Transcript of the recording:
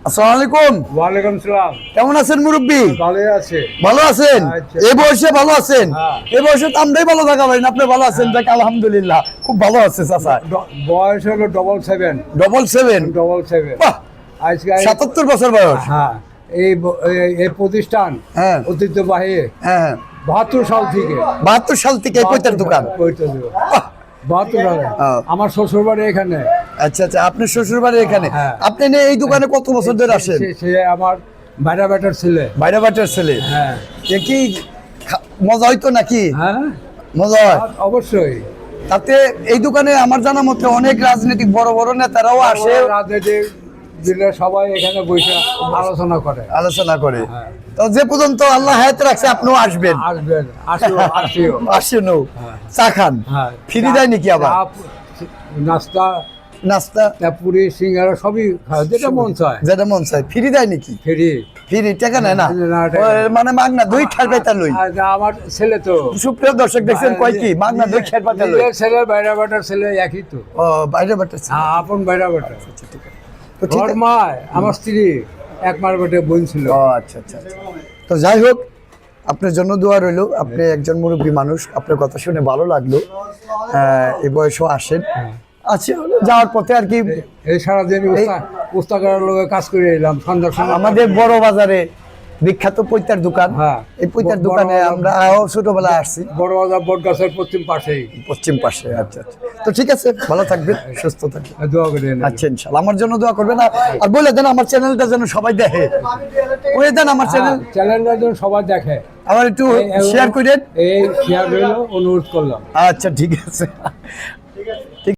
আসসালামু আলাইকুম। ওয়ালাইকুম সালাম। কেমন আছেন মুরব্বী? ভালোই আছে। ভালো আছেন? আচ্ছা। এই বয়সে ভালো আছেন? হ্যাঁ। এই বয়সে তো আমরাই ভালো থাকা ভাই, আপনি ভালো আছেন? দেখ আলহামদুলিল্লাহ, খুব ভালো আছে চাচা। বয়স হলো 77। 77? বাহ, আজকে 77 বছর বয়স। হ্যাঁ, এই প্রতিষ্ঠান হ্যাঁ ঐতিহ্যবাহী হ্যাঁ 72 সাল থেকে। 72 সাল থেকে এই পৈতার দোকান। বাহ, 72 সালে হ্যাঁ। আমার শ্বশুর বাড়ি এখানে। আচ্ছা আচ্ছা, আপনার শ্বশুর বাড়ি এখানে? হ্যাঁ। আপনি এই দোকানে কত বছর ধরে আসেন? সে আমার বাইরা বেটার ছেলে। বাইরে বাটার ছেলে। হ্যাঁ এ কি মজা হইতো নাকি? হ্যাঁ, মজা হয় অবশ্যই। তাতে। এই দোকানে আমার জানা মতে অনেক রাজনৈতিক বড় বড় নেতারাও আসে, রাজনীতির দিলে সবাই এখানে বসে আলোচনা করে। আলোচনা করে। হ্যাঁ। তো যে পর্যন্ত আল্লাহ হায়াতে রাখছে আপনিও আসবেন। আসবেন, আসিও। আসেনও, হ্যাঁ। চা খান। হ্যাঁ। ফ্রি দেয় নাকি আবার? নাস্তা, নাস্তা পুরি, সিঙ্গারা সবই খায়, যেটা মন চায়। যেটা মন চায়। ফ্রি দেয় নাকি? ফেরি ফ্রি টাকা নেয় না? না, টাকা ওই মানে মাগনা দুই খের পাতা লই। আমার ছেলে তো। সুপ্রিয় দর্শক দেখছেন কয় কি মাগনা দুই খের পাতা লই। নিজের ছেলে বাইরা বাটার ছেলে একই তো। ও বাইরে বাটার ছেলে। হ্যাঁ, আপন বাইরা বাটা। তো ঠিক ওর আছে। মা আমার স্ত্রী এক মার বেটে বোন ছিল। ও আচ্ছা আচ্ছা আচ্ছা। তো যাই হোক, আপনার জন্য দোয়া রইল। আপনি একজন মুরব্বী মানুষ, আপনার কথা শুনে ভালো লাগলো। এই বয়সেও আসেন। আচ্ছা, যাওয়ার পথে আর কি এই সারাদিন পুস্তকের লোকে কাজ করে এলাম সন্ধ্যার সময়। আমাদের বড় বাজারে বিখ্যাত পৈতার দোকান। হ্যাঁ। এই পৈতার বড় দোকানে বাজার- আমরা ছোটবেলায় আসছি। বড় বাজার বট গাছের পশ্চিম পাশেই। পশ্চিম পাশে। আচ্ছা আচ্ছা। তো ঠিক আছে, ভালো থাকবেন, সুস্থ থাকবেন। দোয়া করে নেবেন। আচ্ছা ইনশাআল্লাহ, আমার জন্য দোয়া করবেন। আর বলে দেন আমার চ্যানেলটা যেন সবাই দেখে। বলে দেন আমার চ্যানেল চ্যানেলটা যেন সবাই দেখে। আবার একটু শেয়ার করেন। এই শেয়ার রইল, অনুরোধ করলাম। আচ্ছা ঠিক আছে।